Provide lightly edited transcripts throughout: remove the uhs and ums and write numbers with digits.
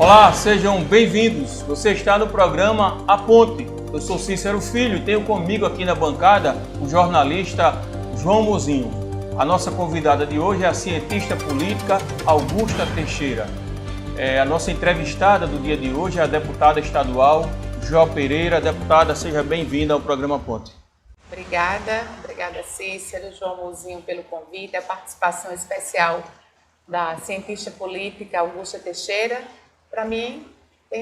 Olá, sejam bem-vindos. Você está no programa A Ponte. Eu sou Cícero Filho e tenho comigo aqui na bancada o jornalista João Mozinho. A nossa convidada de hoje é a cientista política Augusta Teixeira. A nossa entrevistada do dia de hoje é a deputada estadual Jó Pereira. Deputada, seja bem-vinda ao programa A Ponte. Obrigada Cícero, João Mozinho pelo convite, a participação especial da cientista política Augusta Teixeira. Para mim,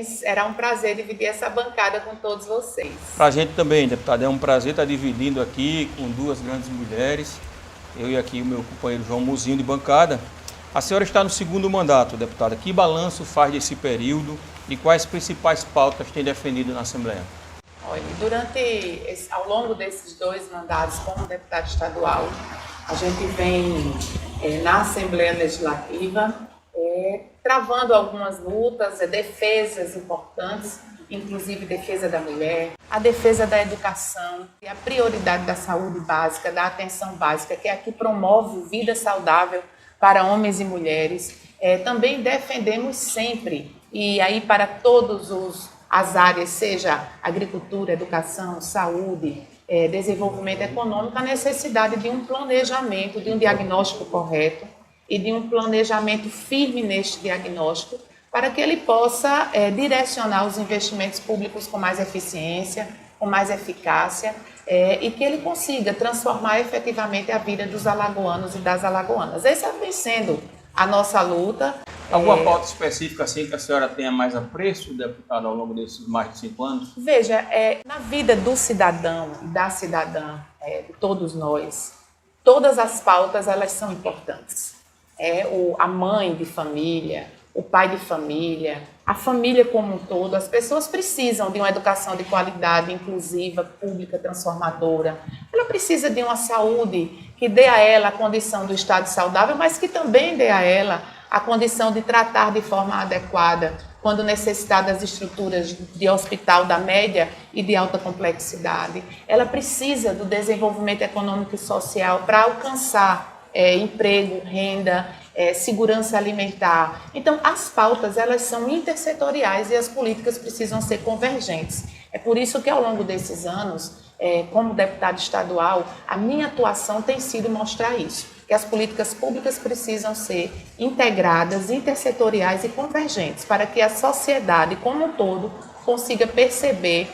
será um prazer dividir essa bancada com todos vocês. Para a gente também, deputada, é um prazer estar dividindo aqui com duas grandes mulheres, eu e aqui o meu companheiro João Mozinho de bancada. A senhora está no segundo mandato, deputada. Que balanço faz desse período e quais principais pautas tem defendido na Assembleia? Olha, ao longo desses 2 mandatos como deputada estadual, a gente vem na Assembleia Legislativa travando algumas lutas, defesas importantes, inclusive defesa da mulher, a defesa da educação e a prioridade da saúde básica, da atenção básica, que é a que promove vida saudável para homens e mulheres. Também defendemos sempre, e aí para todas as áreas, seja agricultura, educação, saúde, desenvolvimento econômico, a necessidade de um planejamento, de um diagnóstico correto e de um planejamento firme neste diagnóstico para que ele possa direcionar os investimentos públicos com mais eficiência, com mais eficácia e que ele consiga transformar efetivamente a vida dos alagoanos e das alagoanas. Essa vem sendo a nossa luta. Alguma pauta específica assim que a senhora tenha mais apreço, deputada, ao longo desses mais de 5 anos? Veja, na vida do cidadão e da cidadã, de todos nós, todas as pautas elas são importantes. A mãe de família, o pai de família, a família como um todo, as pessoas precisam de uma educação de qualidade, inclusiva, pública, transformadora. Ela precisa de uma saúde que dê a ela a condição do estado saudável, mas que também dê a ela a condição de tratar de forma adequada quando necessitar das estruturas de hospital da média e de alta complexidade. Ela precisa do desenvolvimento econômico e social para alcançar emprego, renda, segurança alimentar. Então, as pautas elas são intersetoriais e as políticas precisam ser convergentes. É por isso que, ao longo desses anos, como deputada estadual, a minha atuação tem sido mostrar isso, que as políticas públicas precisam ser integradas, intersetoriais e convergentes, para que a sociedade como um todo consiga perceber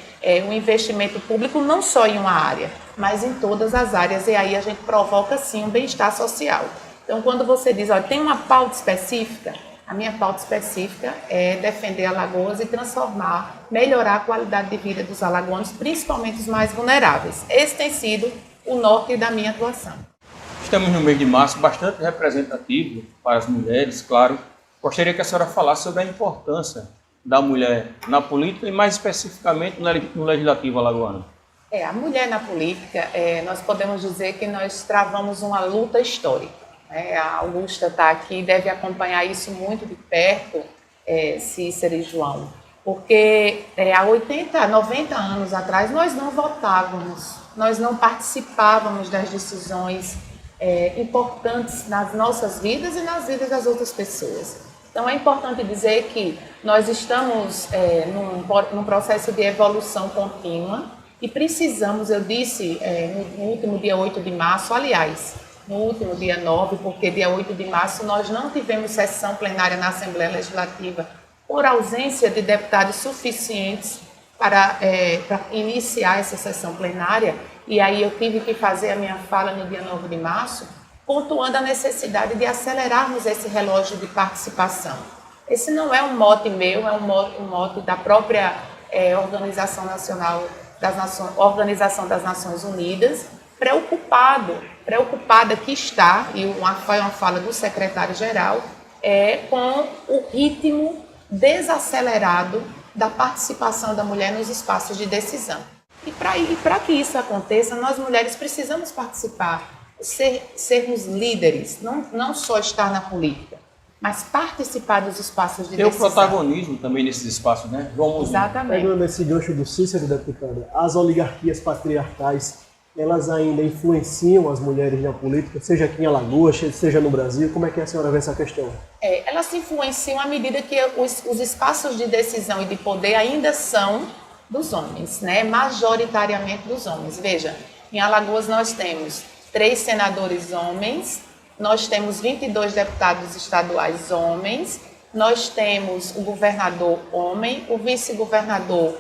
um investimento público não só em uma área, mas em todas as áreas, e aí a gente provoca sim um bem-estar social. Então, quando você diz, olha, tem uma pauta específica, a minha pauta específica é defender Alagoas e transformar, melhorar a qualidade de vida dos alagoanos, principalmente os mais vulneráveis. Esse tem sido o norte da minha atuação. Estamos no mês de março, bastante representativo para as mulheres, claro. Gostaria que a senhora falasse sobre a importância da mulher na política e mais especificamente no legislativo alagoano. A mulher na política, nós podemos dizer que nós travamos uma luta histórica. A Augusta está aqui e deve acompanhar isso muito de perto, Cícero e João, porque há 80, 90 anos atrás nós não votávamos, nós não participávamos das decisões importantes nas nossas vidas e nas vidas das outras pessoas. Então é importante dizer que nós estamos num processo de evolução contínua e precisamos, eu disse no último dia 8 de março, aliás, no último dia 9, porque dia 8 de março nós não tivemos sessão plenária na Assembleia Legislativa por ausência de deputados suficientes para iniciar essa sessão plenária, e aí eu tive que fazer a minha fala no dia 9 de março, pontuando a necessidade de acelerarmos esse relógio de participação. Esse não é um mote meu, é um mote da própria Organização das Nações Unidas, preocupada que está, e foi uma fala do secretário-geral, com o ritmo desacelerado da participação da mulher nos espaços de decisão. E para que isso aconteça, nós mulheres precisamos participar, sermos líderes, não só estar na política, mas participar dos espaços de decisão. Ter o protagonismo também nesses espaços, né? Exatamente. Pegando esse gancho do Cícero, deputada, as oligarquias patriarcais elas ainda influenciam as mulheres na política, seja aqui em Alagoas, seja no Brasil? Como é que a senhora vê essa questão? Elas se influenciam à medida que os espaços de decisão e de poder ainda são dos homens, né? Majoritariamente dos homens. Veja, em Alagoas nós temos 3 senadores homens, nós temos 22 deputados estaduais homens, nós temos o governador homem, o vice-governador,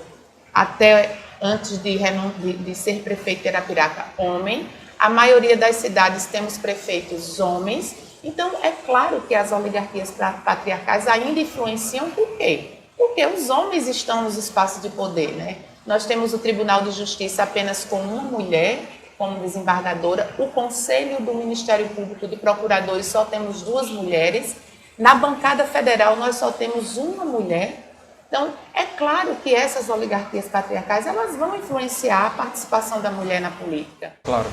até antes de ser prefeito de Arapiraca, homem. A maioria das cidades temos prefeitos homens. Então, é claro que as oligarquias patriarcais ainda influenciam. Por quê? Porque os homens estão nos espaços de poder, né? Nós temos o Tribunal de Justiça apenas com uma mulher como desembargadora, o Conselho do Ministério Público de Procuradores só temos 2 mulheres, na bancada federal nós só temos uma mulher. Então, é claro que essas oligarquias patriarcais elas vão influenciar a participação da mulher na política. Claro.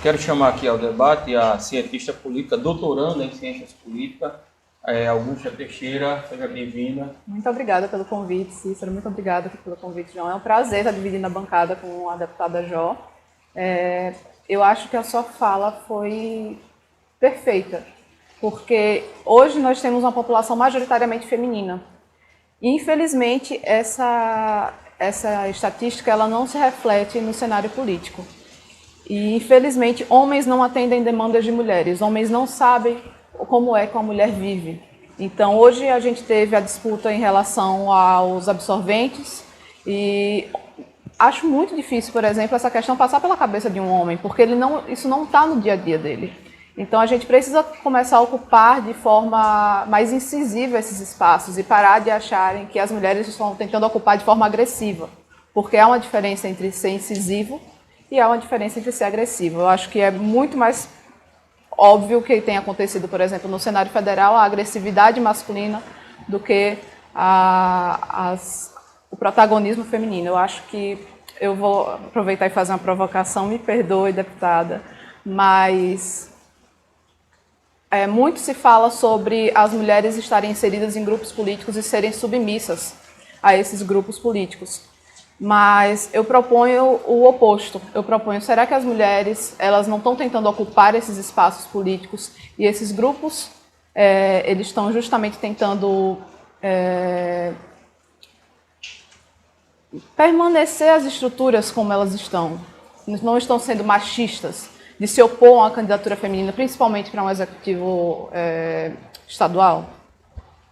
Quero chamar aqui ao debate a cientista política, doutoranda em ciências políticas, Augusta Teixeira. Seja bem-vinda. Muito obrigada pelo convite, Cícero. Muito obrigada pelo convite, João. É um prazer estar dividindo a bancada com a deputada Jó. Eu acho que a sua fala foi perfeita, porque hoje nós temos uma população majoritariamente feminina. E, infelizmente, essa estatística ela não se reflete no cenário político. E, infelizmente, homens não atendem demandas de mulheres, homens não sabem como é que a mulher vive. Então, hoje a gente teve a disputa em relação aos absorventes e acho muito difícil, por exemplo, essa questão passar pela cabeça de um homem, porque isso não está no dia a dia dele. Então, a gente precisa começar a ocupar de forma mais incisiva esses espaços e parar de acharem que as mulheres estão tentando ocupar de forma agressiva, porque há uma diferença entre ser incisivo e há uma diferença entre ser agressivo. Eu acho que é muito mais óbvio que tem acontecido, por exemplo, no cenário federal, a agressividade masculina do que o protagonismo feminino. Eu acho que eu vou aproveitar e fazer uma provocação, me perdoe, deputada, mas muito se fala sobre as mulheres estarem inseridas em grupos políticos e serem submissas a esses grupos políticos. Mas eu proponho o oposto. Eu proponho, será que as mulheres elas não estão tentando ocupar esses espaços políticos e esses grupos eles estão justamente tentando permanecer as estruturas como elas estão, não estão sendo machistas, de se opor a uma candidatura feminina, principalmente para um executivo estadual?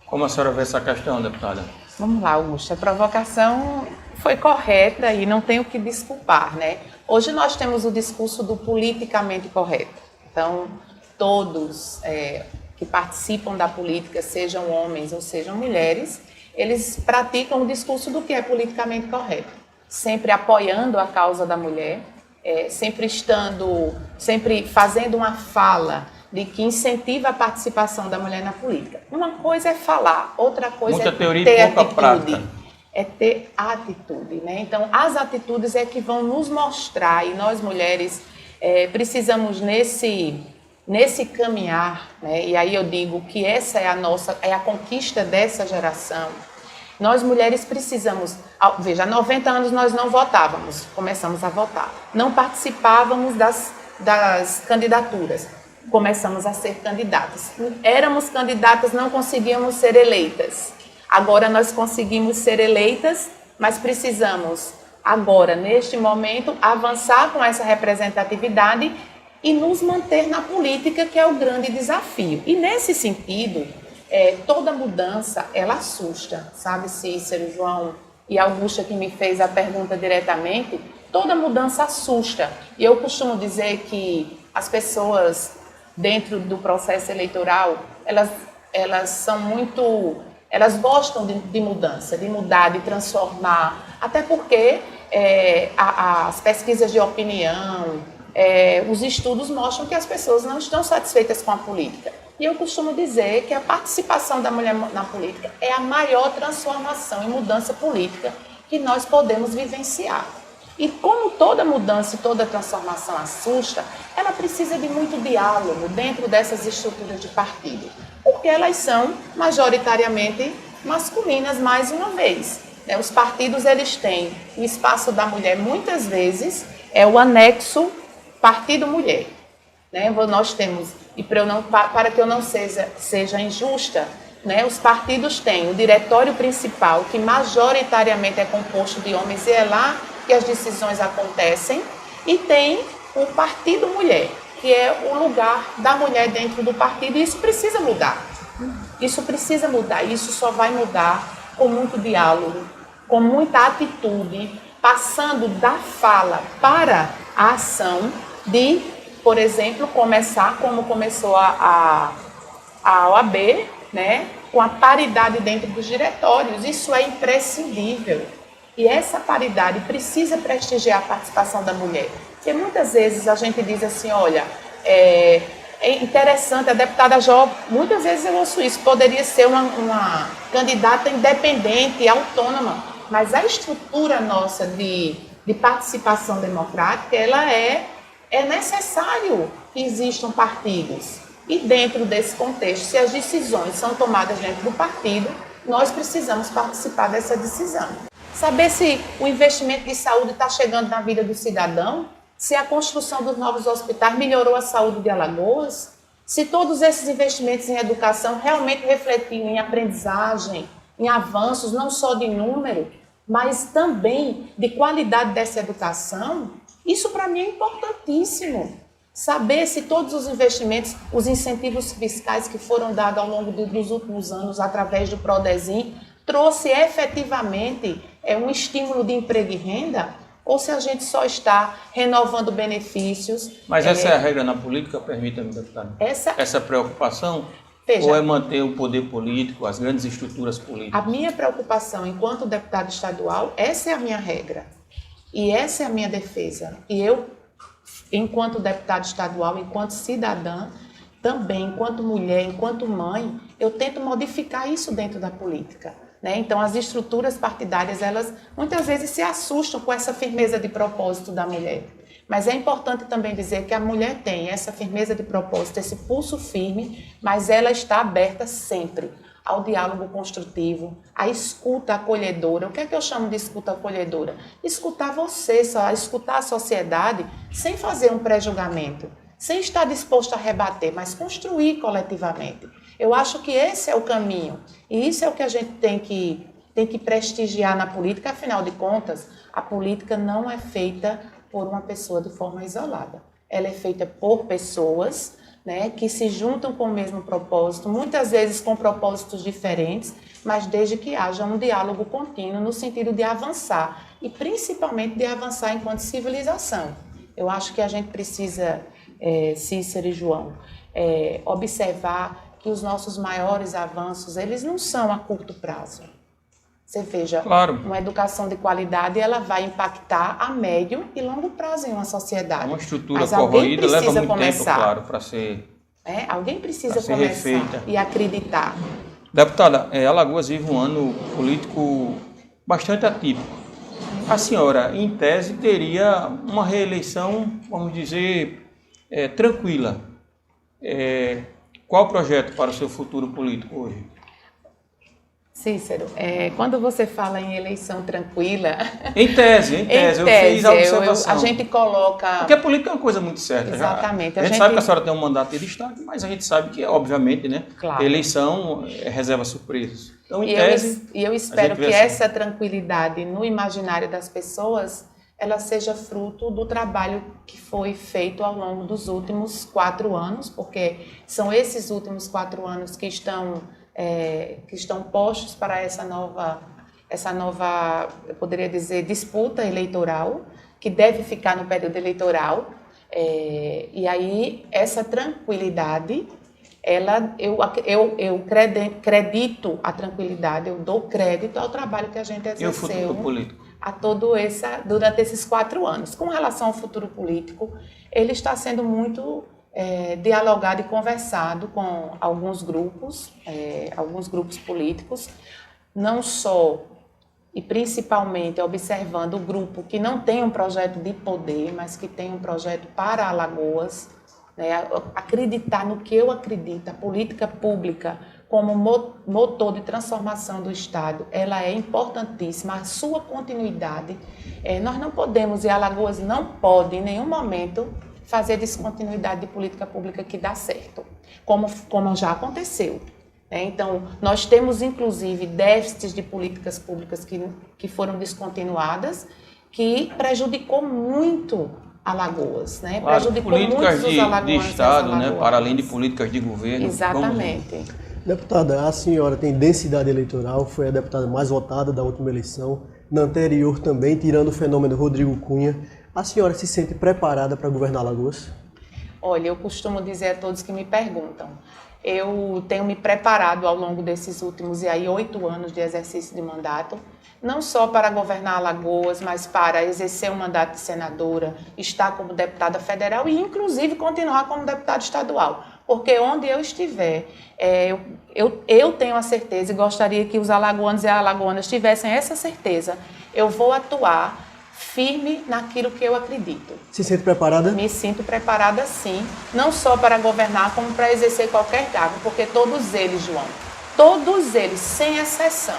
Como a senhora vê essa questão, deputada? Vamos lá, Augusta, a provocação foi correta e não tem o que desculpar, né? Hoje nós temos o discurso do politicamente correto. Então, todos que participam da política, sejam homens ou sejam mulheres, eles praticam o discurso do que é politicamente correto, sempre apoiando a causa da mulher, sempre fazendo uma fala de que incentiva a participação da mulher na política. Uma coisa é falar, outra coisa muita é teoria ter e pouca atitude. prática. É ter atitude, né? Então, as atitudes é que vão nos mostrar, e nós mulheres precisamos nesse caminhar, né? E aí eu digo que essa é a conquista dessa geração. Nós mulheres precisamos, veja, há 90 anos nós não votávamos, começamos a votar. Não participávamos das candidaturas, começamos a ser candidatas. Éramos candidatas, não conseguíamos ser eleitas. Agora nós conseguimos ser eleitas, mas precisamos agora, neste momento, avançar com essa representatividade e nos manter na política, que é o grande desafio. E nesse sentido, toda mudança, ela assusta, sabe, Cícero, João e Augusta, que me fez a pergunta diretamente, toda mudança assusta. E eu costumo dizer que as pessoas, dentro do processo eleitoral, elas são muito... Elas gostam de mudança, de mudar, de transformar, até porque as pesquisas de opinião, os estudos mostram que as pessoas não estão satisfeitas com a política. E eu costumo dizer que a participação da mulher na política é a maior transformação e mudança política que nós podemos vivenciar. E como toda mudança e toda transformação assusta, ela precisa de muito diálogo dentro dessas estruturas de partido, porque elas são majoritariamente masculinas, mais uma vez. Os partidos, eles têm o espaço da mulher, muitas vezes, é o anexo Partido Mulher. Né? Nós temos, e para que eu não seja injusta, né? Os partidos têm o diretório principal, que majoritariamente é composto de homens, e é lá que as decisões acontecem, e tem o Partido Mulher, que é o lugar da mulher dentro do partido, e isso precisa mudar. Isso precisa mudar, isso só vai mudar com muito diálogo, com muita atitude, passando da fala para a ação de, por exemplo, começar como começou a OAB, né, com a paridade dentro dos diretórios. Isso é imprescindível. E essa paridade precisa prestigiar a participação da mulher. Porque muitas vezes a gente diz assim, olha, é interessante, a deputada Jó, muitas vezes eu ouço isso, poderia ser uma candidata independente, autônoma, mas a estrutura nossa de participação democrática, ela é necessário que existam partidos. E dentro desse contexto, se as decisões são tomadas dentro do partido, nós precisamos participar dessa decisão. Saber se o investimento de saúde está chegando na vida do cidadão, se a construção dos novos hospitais melhorou a saúde de Alagoas, se todos esses investimentos em educação realmente refletiram em aprendizagem, em avanços, não só de número, mas também de qualidade dessa educação, isso para mim é importantíssimo. Saber se todos os investimentos, os incentivos fiscais que foram dados ao longo dos últimos anos através do Prodesim, trouxe efetivamente um estímulo de emprego e renda, ou se a gente só está renovando benefícios. Mas essa é a regra na política, permita-me, deputado? Essa preocupação? Veja, ou é manter o poder político, as grandes estruturas políticas? A minha preocupação enquanto deputado estadual, essa é a minha regra. E essa é a minha defesa. E eu, enquanto deputado estadual, enquanto cidadã, também, enquanto mulher, enquanto mãe, eu tento modificar isso dentro da política. Né? Então, as estruturas partidárias, elas muitas vezes se assustam com essa firmeza de propósito da mulher. Mas é importante também dizer que a mulher tem essa firmeza de propósito, esse pulso firme, mas ela está aberta sempre ao diálogo construtivo, à escuta acolhedora. O que é que eu chamo de escuta acolhedora? Escutar você, escutar a sociedade sem fazer um pré-julgamento, sem estar disposto a rebater, mas construir coletivamente. Eu acho que esse é o caminho, e isso é o que a gente tem que prestigiar na política. Afinal de contas, a política não é feita por uma pessoa de forma isolada. Ela é feita por pessoas, né, que se juntam com o mesmo propósito, muitas vezes com propósitos diferentes, mas desde que haja um diálogo contínuo no sentido de avançar, e principalmente de avançar enquanto civilização. Eu acho que a gente precisa, Cícero e João, observar que os nossos maiores avanços, eles não são a curto prazo. Você veja, claro, uma educação de qualidade, ela vai impactar a médio e longo prazo em uma sociedade. Uma estrutura corroída leva muito tempo, claro, para ser alguém precisa começar refeita e acreditar. Deputada, Alagoas vive um ano político bastante atípico. A senhora, em tese, teria uma reeleição, vamos dizer, tranquila. Qual o projeto para o seu futuro político hoje? Cícero, quando você fala em eleição tranquila... Em tese, eu fiz a observação. A gente coloca... Porque a política é uma coisa muito certa. Exatamente. A gente sabe que a senhora tem um mandato de destaque, mas a gente sabe que, obviamente, né, claro, eleição reserva surpresas. Então, em tese... Eu espero que essa tranquilidade no imaginário das pessoas, ela seja fruto do trabalho que foi feito ao longo dos últimos 4 anos, porque são esses últimos 4 anos que estão postos para essa nova, eu poderia dizer, disputa eleitoral, que deve ficar no período eleitoral. E aí, essa tranquilidade, eu credito a tranquilidade, eu dou crédito ao trabalho que a gente exerceu. E o futuro político? Durante esses 4 anos. Com relação ao futuro político, ele está sendo muito dialogado e conversado com alguns grupos políticos, não só e principalmente observando o grupo que não tem um projeto de poder, mas que tem um projeto para Alagoas, né, acreditar no que eu acredito, a política pública como motor de transformação do Estado, ela é importantíssima, a sua continuidade. Nós não podemos, e Alagoas não pode em nenhum momento fazer descontinuidade de política pública que dá certo, como já aconteceu. Então, nós temos, inclusive, déficits de políticas públicas que foram descontinuadas, que prejudicou muito Alagoas, né? Claro, prejudicou políticas muitos alagoanos de Estado, alagoanas. né? Para além de políticas de governo. Exatamente. Deputada, a senhora tem densidade eleitoral, foi a deputada mais votada da última eleição, na anterior também, tirando o fenômeno Rodrigo Cunha. A senhora se sente preparada para governar Alagoas? Olha, eu costumo dizer a todos que me perguntam, eu tenho me preparado ao longo desses últimos 8 anos de exercício de mandato, não só para governar Alagoas, mas para exercer o mandato de senadora, estar como deputada federal e, inclusive, continuar como deputada estadual. Porque onde eu estiver, eu tenho a certeza e gostaria que os alagoanos e alagoanas tivessem essa certeza. Eu vou atuar firme naquilo que eu acredito. Se sente preparada? Me sinto preparada, sim, não só para governar, como para exercer qualquer cargo, porque todos eles, João, todos eles, sem exceção,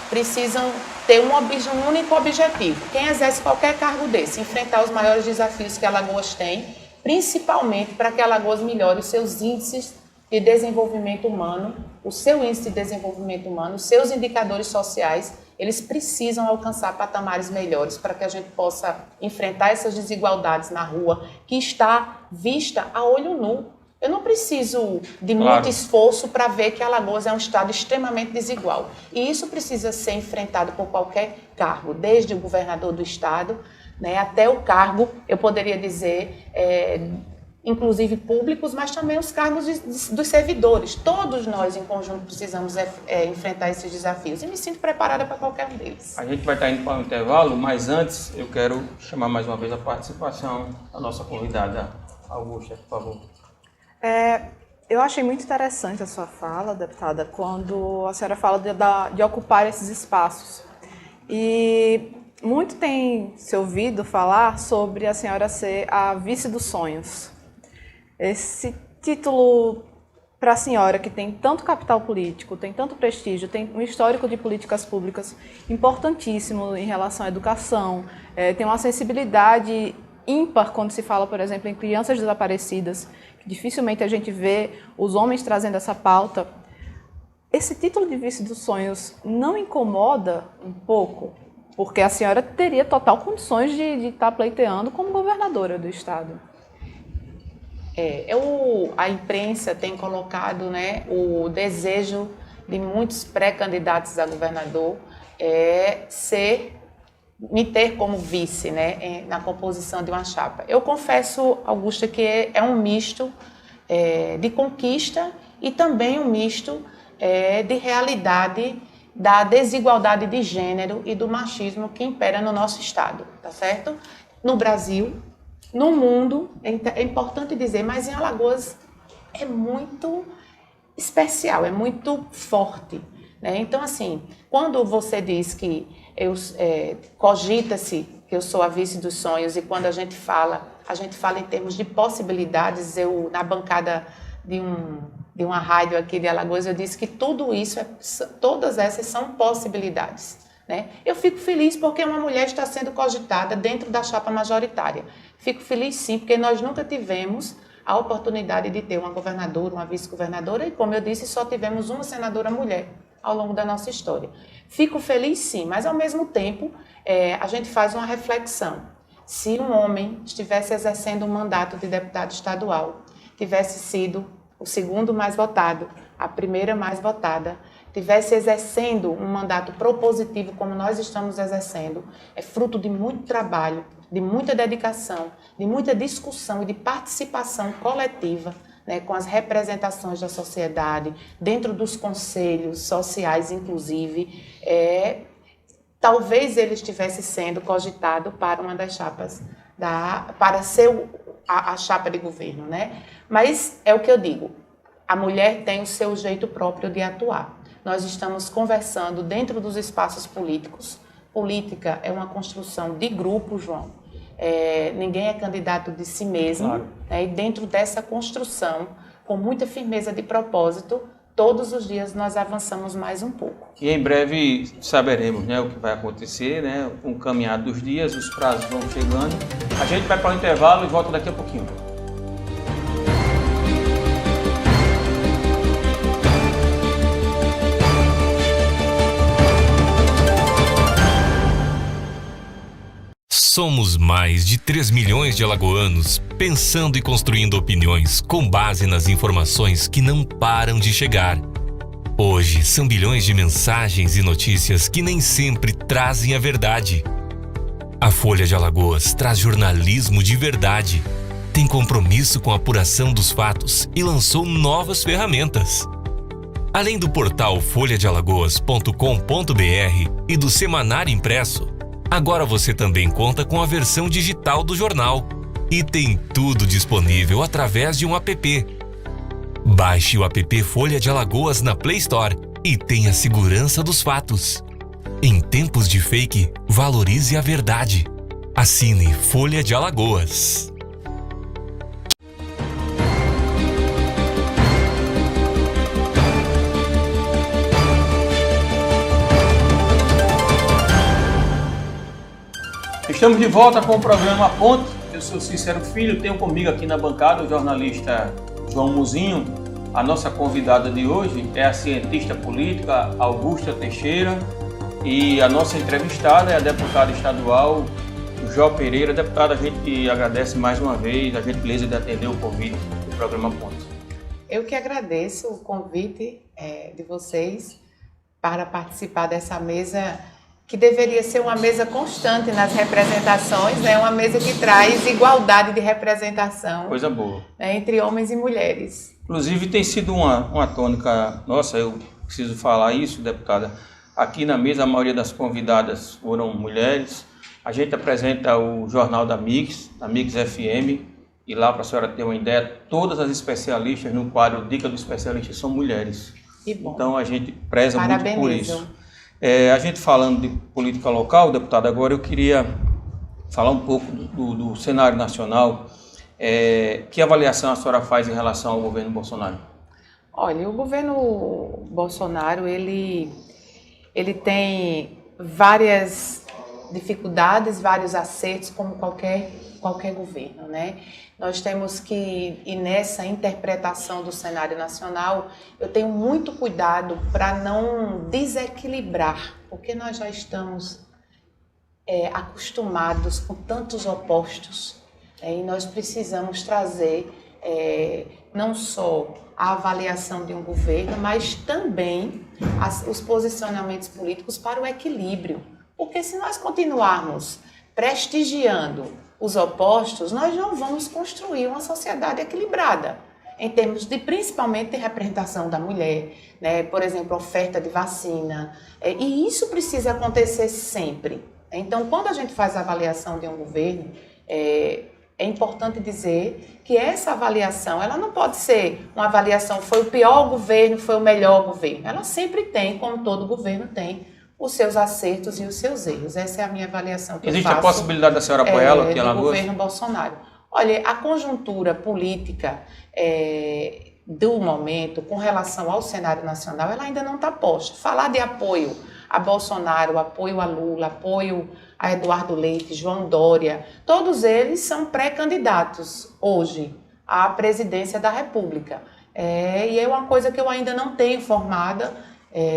precisam ter um único objetivo. Quem exerce qualquer cargo desse, enfrentar os maiores desafios que Alagoas tem, principalmente para que Alagoas melhore os seus índices de desenvolvimento humano, o seu índice de desenvolvimento humano, os seus indicadores sociais, eles precisam alcançar patamares melhores para que a gente possa enfrentar essas desigualdades na rua, que está vista a olho nu. Eu não preciso de muito esforço para ver que Alagoas é um estado extremamente desigual. E isso precisa ser enfrentado por qualquer cargo, desde o governador do estado, né, até o cargo, eu poderia dizer, inclusive públicos, mas também os cargos dos servidores. Todos nós, em conjunto, precisamos enfrentar esses desafios. E me sinto preparada para qualquer um deles. A gente vai estar indo para o intervalo, mas antes eu quero chamar mais uma vez a participação da nossa convidada, Augusta, por favor. Eu achei muito interessante a sua fala, deputada, quando a senhora fala de ocupar esses espaços. E muito tem se ouvido falar sobre a senhora ser a vice dos sonhos. Esse título para a senhora, que tem tanto capital político, tem tanto prestígio, tem um histórico de políticas públicas importantíssimo em relação à educação, tem uma sensibilidade ímpar quando se fala, por exemplo, em crianças desaparecidas, que dificilmente a gente vê os homens trazendo essa pauta. Esse título de vice dos sonhos não incomoda um pouco? Porque a senhora teria total condições de estar pleiteando como governadora do estado. A imprensa tem colocado, né, o desejo de muitos pré-candidatos a governador me ter como vice, né, na composição de uma chapa. Eu confesso, Augusta, que é um misto de conquista e também um misto de realidade da desigualdade de gênero e do machismo que impera no nosso estado, tá certo? No Brasil, no mundo, é importante dizer, mas em Alagoas é muito especial, é muito forte, né? Então, assim, quando você diz que cogita-se que eu sou a vice dos sonhos, e quando a gente fala em termos de possibilidades. Eu, na bancada de uma rádio aqui de Alagoas, eu disse que todas essas são possibilidades, né? Eu fico feliz porque uma mulher está sendo cogitada dentro da chapa majoritária. Fico feliz sim, porque nós nunca tivemos a oportunidade de ter uma governadora, uma vice-governadora, e como eu disse, só tivemos uma senadora mulher ao longo da nossa história. Fico feliz sim, mas ao mesmo tempo a gente faz uma reflexão. Se um homem estivesse exercendo um mandato de deputado estadual, tivesse sido o segundo mais votado, a primeira mais votada, tivesse exercendo um mandato propositivo como nós estamos exercendo, é fruto de muito trabalho, de muita dedicação, de muita discussão e de participação coletiva, né, com as representações da sociedade, dentro dos conselhos sociais, inclusive, talvez ele estivesse sendo cogitado para uma das chapas, para ser a chapa de governo, né? Mas é o que eu digo, a mulher tem o seu jeito próprio de atuar. Nós estamos conversando dentro dos espaços políticos. Política é uma construção de grupo, João. Ninguém é candidato de si mesmo. Claro. Né? E dentro dessa construção, com muita firmeza de propósito, todos os dias nós avançamos mais um pouco. E em breve saberemos, né, o que vai acontecer, né, com o caminhar dos dias, os prazos vão chegando. A gente vai para o intervalo e volta daqui a pouquinho. Somos mais de 3 milhões de alagoanos pensando e construindo opiniões com base nas informações que não param de chegar. Hoje são bilhões de mensagens e notícias que nem sempre trazem a verdade. A Folha de Alagoas traz jornalismo de verdade, tem compromisso com a apuração dos fatos e lançou novas ferramentas. Além do portal folhadealagoas.com.br e do semanário impresso, agora você também conta com a versão digital do jornal e tem tudo disponível através de um app. Baixe o app Folha de Alagoas na Play Store e tenha segurança dos fatos. Em tempos de fake, valorize a verdade. Assine Folha de Alagoas. Estamos de volta com o programa A Ponte. Eu sou Cícero Filho, tenho comigo aqui na bancada o jornalista João Mozinho. A nossa convidada de hoje é a cientista política Augusta Teixeira e a nossa entrevistada é a deputada estadual Jó Pereira. Deputada, a gente agradece mais uma vez a gentileza de atender o convite do programa A Ponte. Eu que agradeço o convite de vocês para participar dessa mesa que deveria ser uma mesa constante nas representações, né? Uma mesa que traz igualdade de representação. Coisa boa. Né, entre homens e mulheres. Inclusive tem sido uma tônica, nossa, eu preciso falar isso, deputada, aqui na mesa a maioria das convidadas foram mulheres. A gente apresenta o jornal da Mix FM, e lá, para a senhora ter uma ideia, todas as especialistas no quadro Dica do Especialista são mulheres. Que bom. Então a gente preza Parabenizo. muito por isso. A gente falando de política local, deputada, agora eu queria falar um pouco do cenário nacional. Que avaliação a senhora faz em relação ao governo Bolsonaro? Olha, o governo Bolsonaro, ele tem várias dificuldades, vários acertos, como qualquer governo, né? Nós temos que, e nessa interpretação do cenário nacional, eu tenho muito cuidado para não desequilibrar, porque nós já estamos acostumados com tantos opostos, e nós precisamos trazer não só a avaliação de um governo, mas também os posicionamentos políticos para o equilíbrio. Porque se nós continuarmos prestigiando os opostos, nós não vamos construir uma sociedade equilibrada, em termos de, principalmente, de representação da mulher, né? Por exemplo, oferta de vacina, e isso precisa acontecer sempre. Então, quando a gente faz a avaliação de um governo, é importante dizer que essa avaliação, ela não pode ser uma avaliação, foi o pior governo, foi o melhor governo. Ela sempre tem, como todo governo tem, os seus acertos e os seus erros. Essa é a minha avaliação que eu faço. Existe a possibilidade da senhora apoiá-lo aqui em Alagoas? Do governo Bolsonaro. Olha, a conjuntura política do momento, com relação ao cenário nacional, ela ainda não está posta. Falar de apoio a Bolsonaro, apoio a Lula, apoio a Eduardo Leite, João Dória, todos eles são pré-candidatos hoje à presidência da República. E é uma coisa que eu ainda não tenho formada.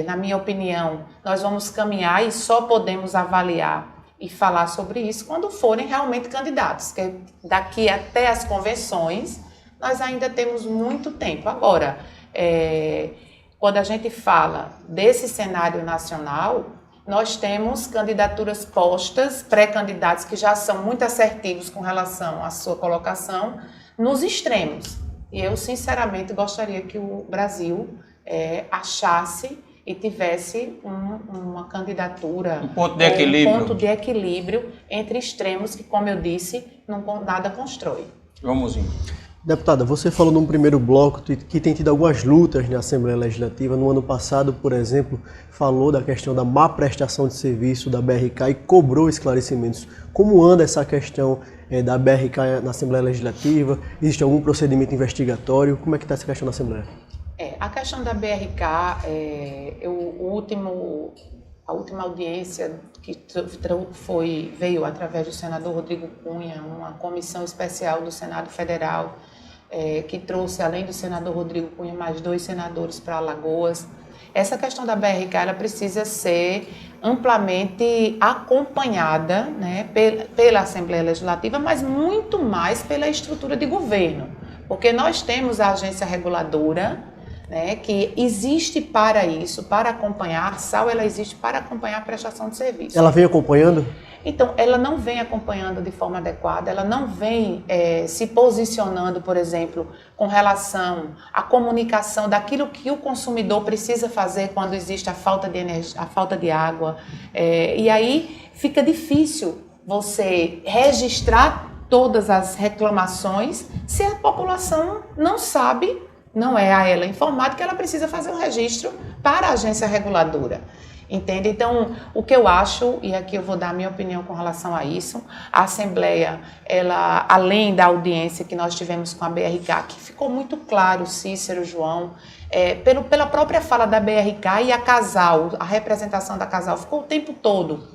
Na minha opinião, nós vamos caminhar e só podemos avaliar e falar sobre isso quando forem realmente candidatos, que daqui até as convenções nós ainda temos muito tempo. Agora, quando a gente fala desse cenário nacional, nós temos candidaturas postas, pré-candidatos que já são muito assertivos com relação à sua colocação nos extremos. E eu, sinceramente, gostaria que o Brasil achasse e tivesse uma candidatura, um ponto de equilíbrio entre extremos que, como eu disse, nada constrói. Vamos ir. Deputada, você falou num primeiro bloco que tem tido algumas lutas na Assembleia Legislativa. No ano passado, por exemplo, falou da questão da má prestação de serviço da BRK e cobrou esclarecimentos. Como anda essa questão da BRK na Assembleia Legislativa? Existe algum procedimento investigatório? Como é que está essa questão na Assembleia? A questão da BRK, a última audiência que veio através do senador Rodrigo Cunha, uma comissão especial do Senado Federal, que trouxe, além do senador Rodrigo Cunha, mais 2 senadores para Alagoas. Essa questão da BRK ela precisa ser amplamente acompanhada, né, pela Assembleia Legislativa, mas muito mais pela estrutura de governo, porque nós temos a agência reguladora, né, que existe para isso, para acompanhar, a ARSAL, ela existe para acompanhar a prestação de serviço. Ela vem acompanhando? Então, ela não vem acompanhando de forma adequada, ela não vem se posicionando, por exemplo, com relação à comunicação daquilo que o consumidor precisa fazer quando existe a falta de energia, a falta de água. E aí fica difícil você registrar todas as reclamações se a população não sabe, não é a ela informada que ela precisa fazer o registro para a agência reguladora. Entende? Então, o que eu acho, e aqui eu vou dar a minha opinião com relação a isso, a Assembleia, ela, além da audiência que nós tivemos com a BRK, que ficou muito claro, Cícero, João, pela própria fala da BRK e a Casal, a representação da Casal, ficou o tempo todo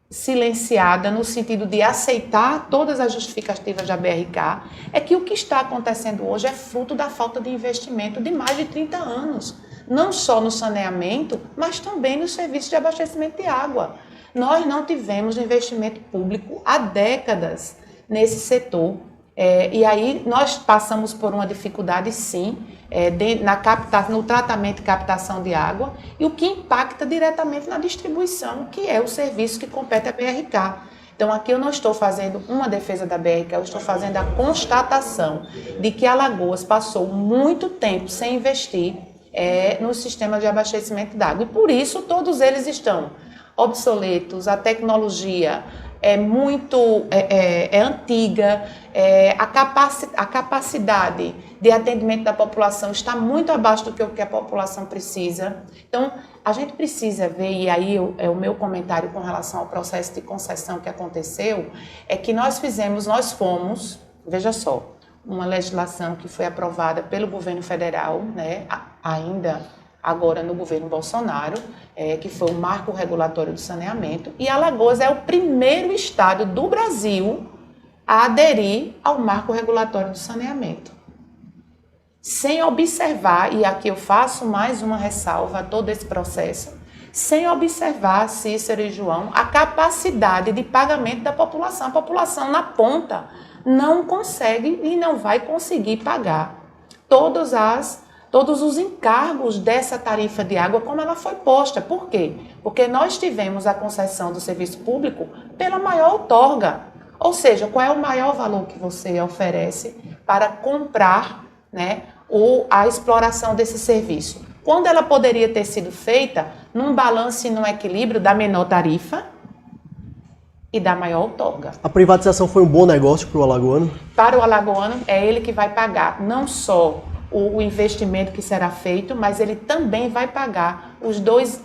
silenciada no sentido de aceitar todas as justificativas da BRK, é que o que está acontecendo hoje é fruto da falta de investimento de mais de 30 anos. Não só no saneamento, mas também no serviço de abastecimento de água. Nós não tivemos investimento público há décadas nesse setor. E aí nós passamos por uma dificuldade, sim, no tratamento e captação de água, e o que impacta diretamente na distribuição, que é o serviço que compete à BRK. Então, aqui eu não estou fazendo uma defesa da BRK, eu estou fazendo a constatação de que Alagoas passou muito tempo sem investir no sistema de abastecimento de água. E por isso todos eles estão obsoletos, a tecnologia é muito antiga, a capacidade de atendimento da população está muito abaixo do que a população precisa. Então, a gente precisa ver, e aí o meu comentário com relação ao processo de concessão que aconteceu, é que nós fomos, veja só, uma legislação que foi aprovada pelo governo federal, né, ainda agora no governo Bolsonaro, que foi o Marco Regulatório do Saneamento, e Alagoas é o primeiro estado do Brasil a aderir ao Marco Regulatório do Saneamento. Sem observar, e aqui eu faço mais uma ressalva a todo esse processo, sem observar, Cícero e João, a capacidade de pagamento da população. A população na ponta não consegue e não vai conseguir pagar todos os encargos dessa tarifa de água como ela foi posta. Por quê? Porque nós tivemos a concessão do serviço público pela maior outorga. Ou seja, qual é o maior valor que você oferece para comprar, né, a exploração desse serviço? Quando ela poderia ter sido feita num balanço e num equilíbrio da menor tarifa e da maior outorga. A privatização foi um bom negócio para o alagoano? Para o alagoano, é ele que vai pagar não só o investimento que será feito, mas ele também vai pagar os dois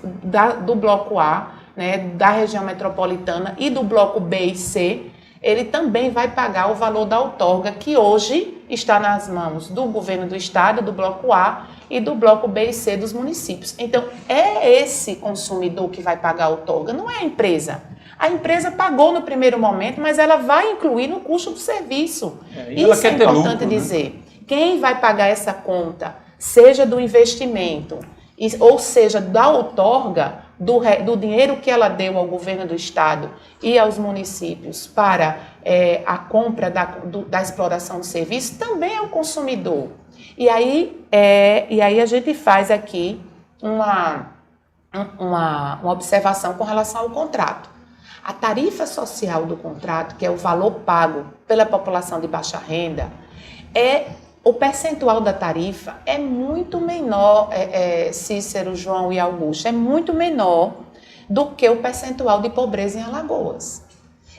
do bloco A, né, da região metropolitana, e do bloco B e C. Ele também vai pagar o valor da outorga, que hoje está nas mãos do governo do estado, do bloco A, e do bloco B e C dos municípios. Então, é esse consumidor que vai pagar a outorga, não é a empresa. A empresa pagou no primeiro momento, mas ela vai incluir no custo do serviço. Isso é importante dizer. Quem vai pagar essa conta, seja do investimento, ou seja, da outorga, do dinheiro que ela deu ao governo do estado e aos municípios para a compra da exploração do serviço, também é o consumidor. E aí a gente faz aqui uma observação com relação ao contrato. A tarifa social do contrato, que é o valor pago pela população de baixa renda, o percentual da tarifa é muito menor, Cícero, João e Augusto, é muito menor do que o percentual de pobreza em Alagoas.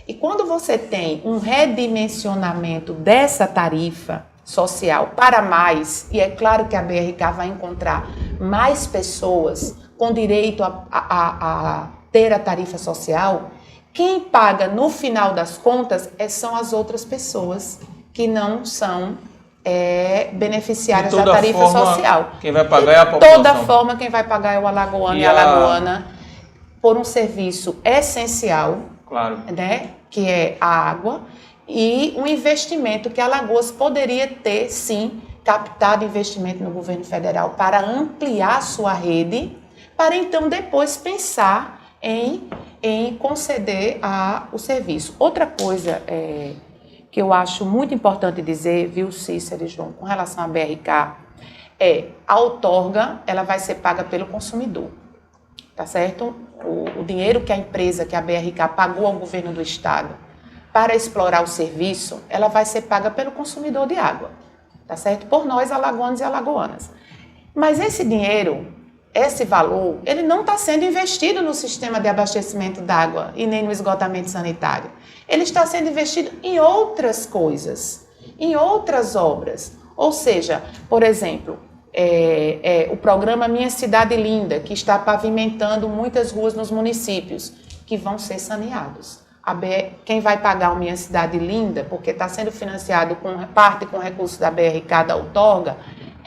E quando você tem um redimensionamento dessa tarifa social para mais, e é claro que a BRK vai encontrar mais pessoas com direito a ter a tarifa social, quem paga no final das contas são as outras pessoas que não são beneficiárias da tarifa social. Quem vai pagar é a população. De toda forma, quem vai pagar é o alagoano e a alagoana por um serviço essencial, claro, né, que é a água, e um investimento que Alagoas poderia ter, sim, captado investimento no governo federal para ampliar sua rede, para então depois pensar em conceder o serviço. Outra coisa que eu acho muito importante dizer, viu, Cícero e João, com relação à BRK, a outorga, ela vai ser paga pelo consumidor, tá certo? O dinheiro que a empresa, que a BRK pagou ao governo do estado para explorar o serviço, ela vai ser paga pelo consumidor de água, tá certo? Por nós, alagoanos e alagoanas. Mas esse dinheiro, esse valor, ele não está sendo investido no sistema de abastecimento d'água e nem no esgotamento sanitário. Ele está sendo investido em outras coisas, em outras obras. Ou seja, por exemplo, o programa Minha Cidade Linda, que está pavimentando muitas ruas nos municípios, que vão ser saneados. Quem vai pagar o Minha Cidade Linda, porque está sendo financiado parte com recursos da BRK, da outorga,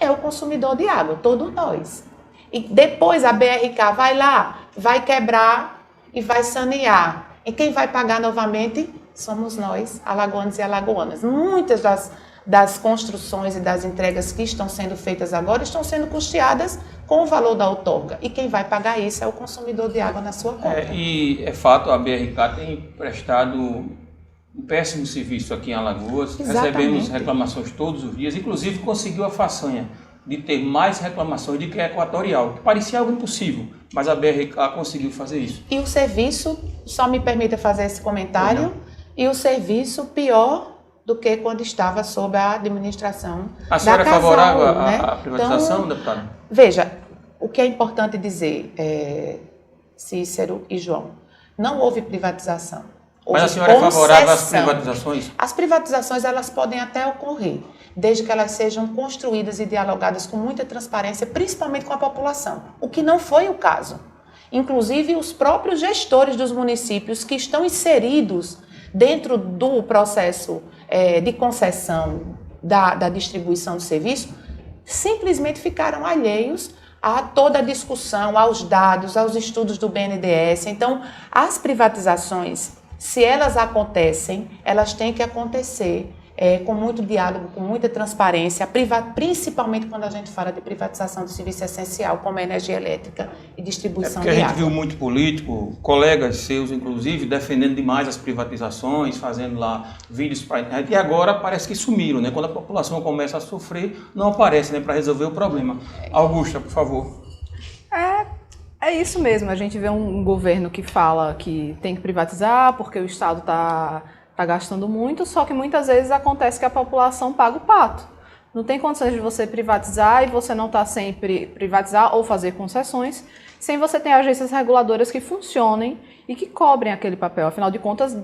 é o consumidor de água, todos nós. E depois a BRK vai lá, vai quebrar e vai sanear. E quem vai pagar novamente somos nós, alagoanos e alagoanas. Muitas das construções e das entregas que estão sendo feitas agora estão sendo custeadas com o valor da outorga. E quem vai pagar isso é o consumidor de água na sua conta. E é fato, a BRK tem prestado um péssimo serviço aqui em Alagoas. Exatamente. Recebemos reclamações todos os dias, inclusive conseguiu a façanha de ter mais reclamações do que a Equatorial, que parecia algo impossível, mas a BRK conseguiu fazer isso. E o serviço, só me permita fazer esse comentário, e o serviço pior do que quando estava sob a administração da Casal. A senhora é favorável né? à privatização, então, deputada? Veja, o que é importante dizer, Cícero e João, não houve privatização. Mas a senhora é favorável às privatizações? As privatizações, elas podem até ocorrer, desde que elas sejam construídas e dialogadas com muita transparência, principalmente com a população, o que não foi o caso. Inclusive, os próprios gestores dos municípios que estão inseridos dentro do processo de concessão da distribuição do serviço, simplesmente ficaram alheios a toda a discussão, aos dados, aos estudos do BNDES. Então, as privatizações, se elas acontecem, elas têm que acontecer com muito diálogo, com muita transparência, principalmente quando a gente fala de privatização de serviço essencial, como a energia elétrica e distribuição de água. Porque a gente viu muito político, colegas seus, inclusive, defendendo demais as privatizações, fazendo lá vídeos para a internet, e agora parece que sumiram, né? Quando a população começa a sofrer, não aparece, né, para resolver o problema. Augusta, por favor. É isso mesmo, a gente vê um governo que fala que tem que privatizar porque o Estado está gastando muito, só que muitas vezes acontece que a população paga o pato. Não tem condições de você privatizar e você não está sempre privatizar ou fazer concessões sem você ter agências reguladoras que funcionem e que cobrem aquele papel. Afinal de contas,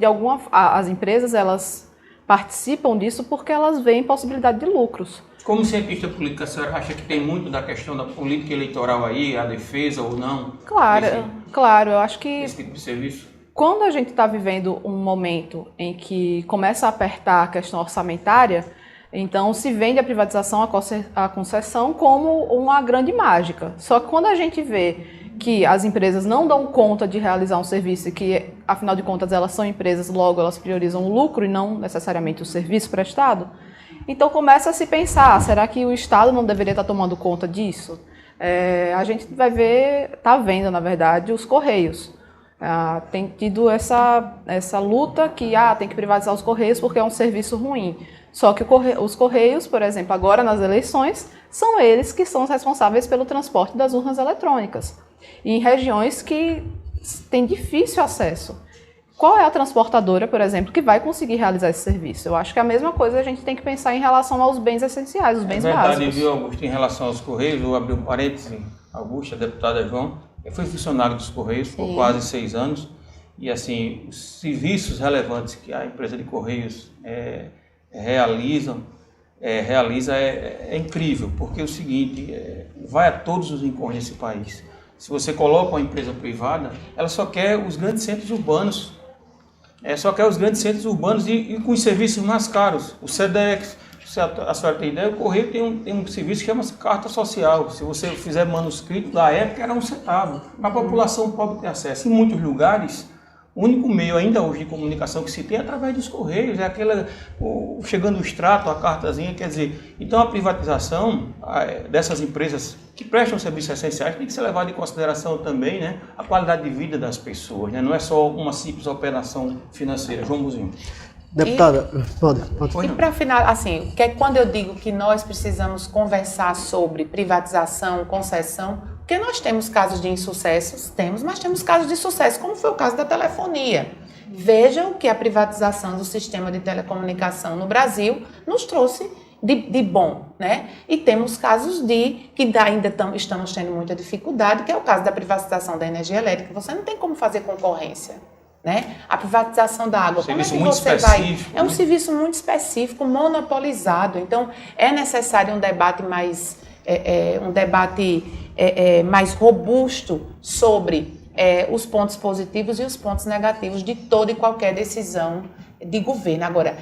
as empresas elas participam disso porque elas veem possibilidade de lucros. Como cientista política, a senhora acha que tem muito da questão da política eleitoral aí, a defesa ou não? Claro, eu acho que esse tipo de serviço? Quando a gente está vivendo um momento em que começa a apertar a questão orçamentária, então se vende a privatização, a concessão como uma grande mágica. Só que quando a gente vê que as empresas não dão conta de realizar um serviço e que, afinal de contas, elas são empresas, logo elas priorizam o lucro e não necessariamente o serviço prestado, então começa a se pensar, será que o Estado não deveria estar tomando conta disso? A gente vai ver, está vendo, na verdade, os Correios. Tem tido essa luta que tem que privatizar os Correios porque é um serviço ruim. Só que os Correios, por exemplo, agora nas eleições, são eles que são os responsáveis pelo transporte das urnas eletrônicas. E em regiões que têm difícil acesso. Qual é a transportadora, por exemplo, que vai conseguir realizar esse serviço? Eu acho que a mesma coisa a gente tem que pensar em relação aos bens essenciais, os bens básicos. É verdade, viu, Augusto, em relação aos Correios, eu abri um parêntese, Augusto, a deputada João, eu fui funcionário dos Correios por quase 6 anos, e assim, os serviços relevantes que a empresa de Correios realiza é incrível, porque é o seguinte, vai a todos os rincões desse país. Se você coloca uma empresa privada, ela só quer os grandes centros urbanos, e com os serviços mais caros. O SEDEX, se a senhora tem ideia, o Correio tem um serviço que chama carta social. Se você fizer manuscrito, da época era 1 centavo. A população pobre tem acesso. Em muitos lugares, O único meio ainda hoje de comunicação que se tem é através dos correios, chegando o extrato, a cartazinha, quer dizer, então a privatização dessas empresas que prestam serviços essenciais tem que ser levada em consideração também, né, a qualidade de vida das pessoas, né, não é só uma simples operação financeira. João Mozinho. Deputada, pode. E para final, assim, que é quando eu digo que nós precisamos conversar sobre privatização, concessão, porque nós temos casos de insucessos, mas temos casos de sucesso, como foi o caso da telefonia. Veja o que a privatização do sistema de telecomunicação no Brasil nos trouxe de bom, né? E temos casos que ainda estamos tendo muita dificuldade, que é o caso da privatização da energia elétrica. Você não tem como fazer concorrência, né? A privatização da água, como é que você vai? É um serviço muito específico, monopolizado. Então, é necessário um debate mais robusto sobre os pontos positivos e os pontos negativos de toda e qualquer decisão de governo. Agora,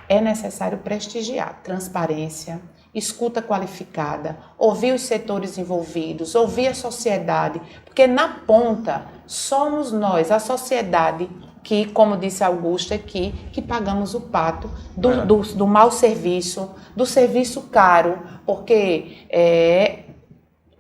é necessário prestigiar transparência, escuta qualificada, ouvir os setores envolvidos, ouvir a sociedade, porque na ponta somos nós, a sociedade, que, como disse Augusto aqui, que pagamos o pato do mau serviço, do serviço caro, porque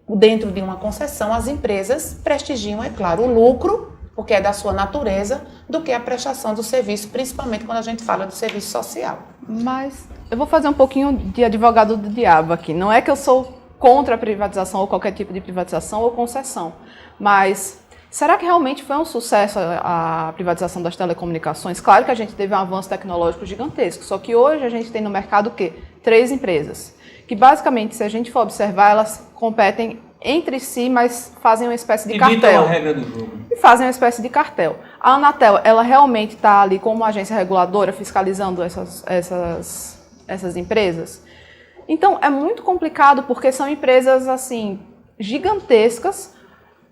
dentro de uma concessão as empresas prestigiam, é claro, o lucro, porque é da sua natureza, do que a prestação do serviço, principalmente quando a gente fala do serviço social. Mas eu vou fazer um pouquinho de advogado do diabo aqui. Não é que eu sou contra a privatização ou qualquer tipo de privatização ou concessão, mas será que realmente foi um sucesso a privatização das telecomunicações? Claro que a gente teve um avanço tecnológico gigantesco, só que hoje a gente tem no mercado o quê? 3 empresas, que basicamente, se a gente for observar, elas competem entre si, mas fazem uma espécie de cartel. A regra do jogo. E fazem uma espécie de cartel. A Anatel, ela realmente está ali como agência reguladora, fiscalizando essas empresas? Então, é muito complicado, porque são empresas, assim, gigantescas,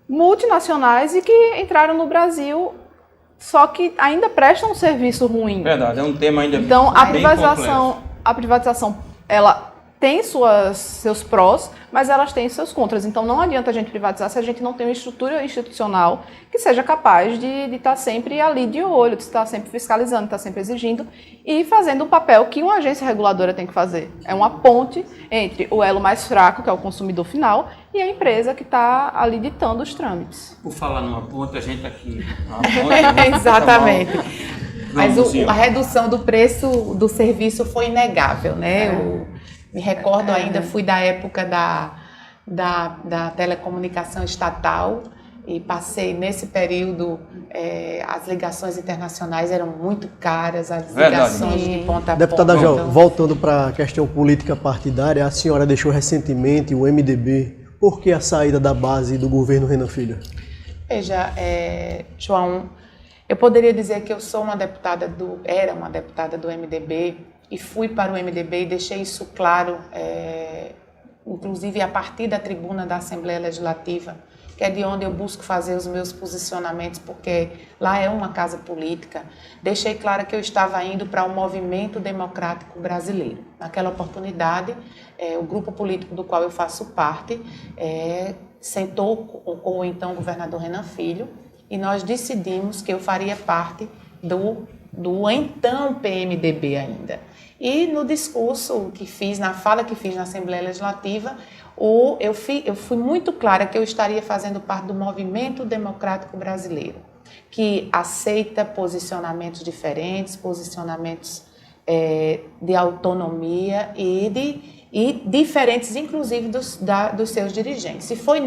multinacionais e que entraram no Brasil, só que ainda prestam um serviço ruim. Verdade, é um tema ainda então, bem complexo. A privatização, ela tem seus prós, mas elas têm seus contras. Então, não adianta a gente privatizar se a gente não tem uma estrutura institucional que seja capaz de estar sempre ali de olho, de estar sempre fiscalizando, de estar sempre exigindo e fazendo o papel que uma agência reguladora tem que fazer. É uma ponte entre o elo mais fraco, que é o consumidor final, e a empresa que está ali ditando os trâmites. Por falar numa ponte, a gente está aqui. Ponte, exatamente. Mas a redução do preço do serviço foi inegável, né? Me recordo ainda, fui da época da telecomunicação estatal e passei nesse período, as ligações internacionais eram muito caras, as ligações de ponta a ponta. Deputada Jó, voltando para a questão política partidária, a senhora deixou recentemente o MDB. Por que a saída da base do governo Renan Filho? Veja, João, eu poderia dizer que eu sou era uma deputada do MDB, e fui para o MDB e deixei isso claro, inclusive a partir da tribuna da Assembleia Legislativa, que é de onde eu busco fazer os meus posicionamentos, porque lá é uma casa política. Deixei claro que eu estava indo para o movimento democrático brasileiro. Naquela oportunidade, o grupo político do qual eu faço parte sentou com o então governador Renan Filho e nós decidimos que eu faria parte do então PMDB ainda. E no discurso que fiz, na fala que fiz na Assembleia Legislativa, eu fui muito clara que eu estaria fazendo parte do movimento democrático brasileiro, que aceita posicionamentos diferentes, posicionamentos de autonomia e diferentes, inclusive, dos seus dirigentes. E foi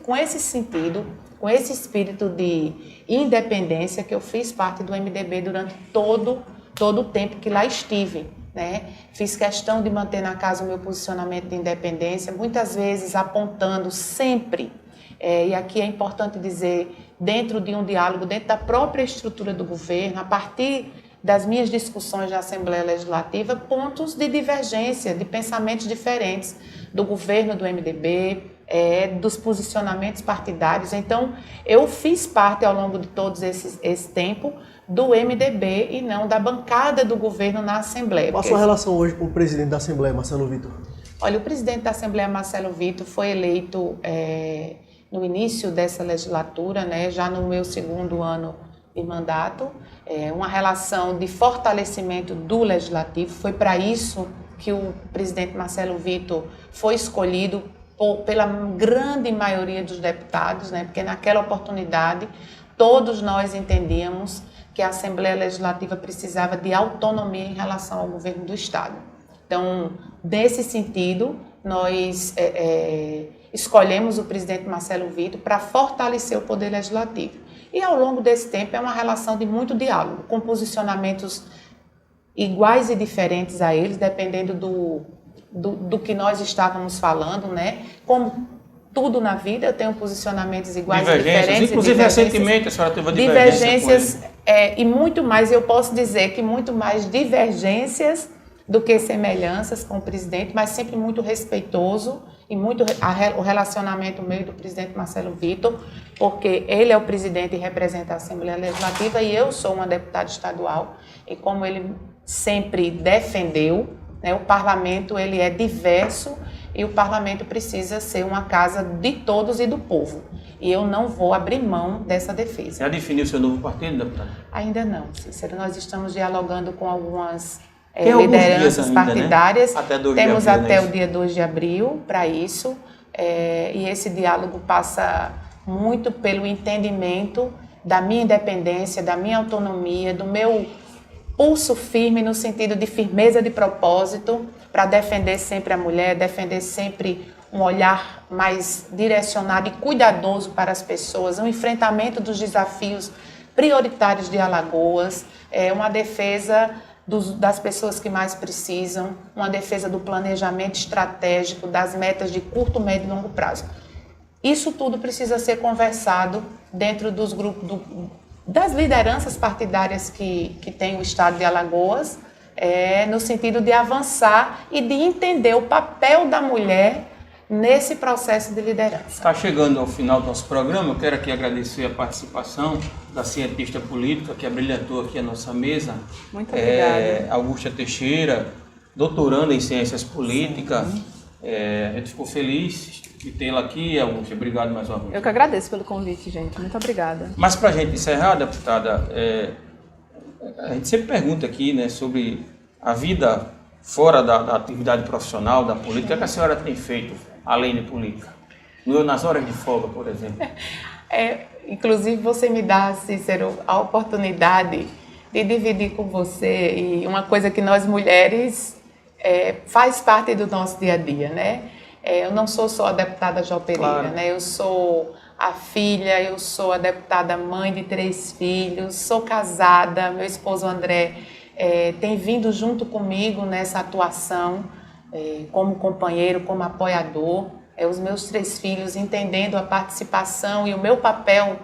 com esse sentido, com esse espírito de independência que eu fiz parte do MDB durante todo o tempo que lá estive. Né? Fiz questão de manter na casa o meu posicionamento de independência, muitas vezes apontando sempre, e aqui é importante dizer, dentro de um diálogo, dentro da própria estrutura do governo, a partir das minhas discussões na Assembleia Legislativa, pontos de divergência, de pensamentos diferentes do governo do MDB, dos posicionamentos partidários. Então, eu fiz parte ao longo de todo esse tempo do MDB e não da bancada do governo na Assembleia. Qual a sua relação hoje com o presidente da Assembleia, Marcelo Vitor? Olha, o presidente da Assembleia, Marcelo Vitor, foi eleito no início dessa legislatura, né, já no meu segundo ano de mandato, uma relação de fortalecimento do Legislativo. Foi para isso que o presidente Marcelo Vitor foi escolhido pela grande maioria dos deputados, né? Porque naquela oportunidade todos nós entendíamos que a Assembleia Legislativa precisava de autonomia em relação ao governo do Estado. Então, nesse sentido, nós escolhemos o presidente Marcelo Vitor para fortalecer o Poder Legislativo. E ao longo desse tempo é uma relação de muito diálogo, com posicionamentos iguais e diferentes a eles, dependendo do que nós estávamos falando, né? Como tudo na vida, eu tenho posicionamentos iguais e diferentes. Inclusive, recentemente a senhora teve uma divergência com ele. E muito mais, eu posso dizer que muito mais divergências do que semelhanças com o presidente, mas sempre muito respeitoso e muito o relacionamento meu do presidente Marcelo Vitor, porque ele é o presidente e representa a Assembleia Legislativa e eu sou uma deputada estadual, e como ele sempre defendeu, né, o parlamento ele é diverso e o parlamento precisa ser uma casa de todos e do povo. E eu não vou abrir mão dessa defesa. Já definiu o seu novo partido, deputada? Ainda não, Cícero. Nós estamos dialogando com algumas lideranças ainda, partidárias. Né? Temos até o dia 2 de abril para isso. E esse diálogo passa muito pelo entendimento da minha independência, da minha autonomia, do meu pulso firme no sentido de firmeza de propósito para defender sempre a mulher, defender sempre um olhar mais direcionado e cuidadoso para as pessoas, um enfrentamento dos desafios prioritários de Alagoas, uma defesa das pessoas que mais precisam, uma defesa do planejamento estratégico, das metas de curto, médio e longo prazo. Isso tudo precisa ser conversado dentro dos grupos, das lideranças partidárias que tem o estado de Alagoas, no sentido de avançar e de entender o papel da mulher nesse processo de liderança. Está chegando ao final do nosso programa, eu quero aqui agradecer a participação da cientista política que abrilhantou aqui a nossa mesa. Muito obrigada. Augusta Teixeira, doutoranda em Ciências Políticas. A gente ficou feliz de tê-la aqui, Augusta. Obrigado mais uma vez. Eu que agradeço pelo convite, gente. Muito obrigada. Mas para a gente encerrar, deputada, a gente sempre pergunta aqui, né, sobre a vida fora da atividade profissional, da política. O que a senhora tem feito além de política? Nas horas de folga, por exemplo. Inclusive, você me dá, Cícero, a oportunidade de dividir com você e uma coisa que nós mulheres faz parte do nosso dia a dia, né? Eu não sou só a deputada Jó Pereira, claro, né? Eu sou a filha, eu sou a deputada mãe de 3 filhos, sou casada, meu esposo André tem vindo junto comigo nessa atuação como companheiro, como apoiador. Os meus 3 filhos entendendo a participação e o meu papel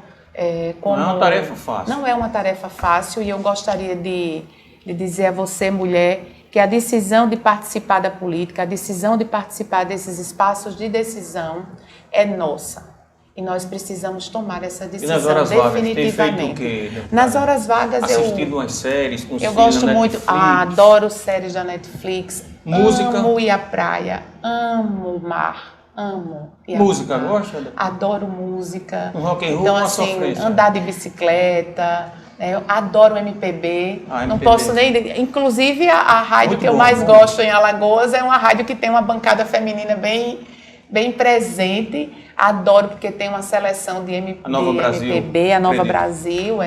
como... Não é uma tarefa fácil. Não é uma tarefa fácil e eu gostaria de dizer a você, mulher, que a decisão de participar da política, a decisão de participar desses espaços de decisão é nossa. E nós precisamos tomar essa decisão definitivamente. Tem feito o quê? Nas horas vagas assistindo umas séries com os eu filhos gosto da muito, Netflix. Adoro séries da Netflix. Música. Amo ir à praia, amo o mar. Amo. Música, gosta? Adoro música. Um rock and roll, então, uma assim, sofrência. andar de bicicleta. Eu adoro MPB. Não MPB. posso nem... Inclusive, a rádio Muito que eu bom, mais bom. gosto em Alagoas é uma rádio que tem uma bancada feminina bem presente. Adoro porque tem uma seleção de MPB, a Nova Brasil,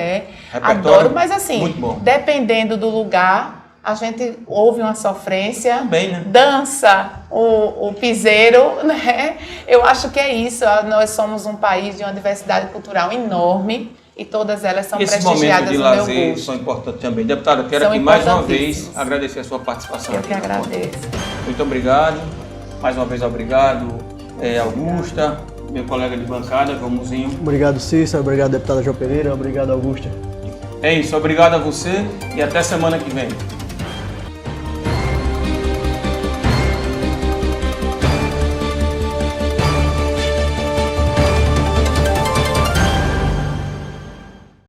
Adoro, mas assim, muito bom. Dependendo do lugar, a gente ouve uma sofrência, também, né? Dança o piseiro, né? Eu acho que é isso. Nós somos um país de uma diversidade cultural enorme e todas elas são prestigiadas no meu gosto. Esses momentos de lazer são importantes também. Deputado, eu quero aqui mais uma vez agradecer a sua participação. Eu que agradeço. Muito obrigado. Mais uma vez, obrigado, Augusta, meu colega de bancada, Joãozinho. Obrigado, Cícero. Obrigado, deputada Jó Pereira. Obrigado, Augusta. É isso. Obrigado a você e até semana que vem.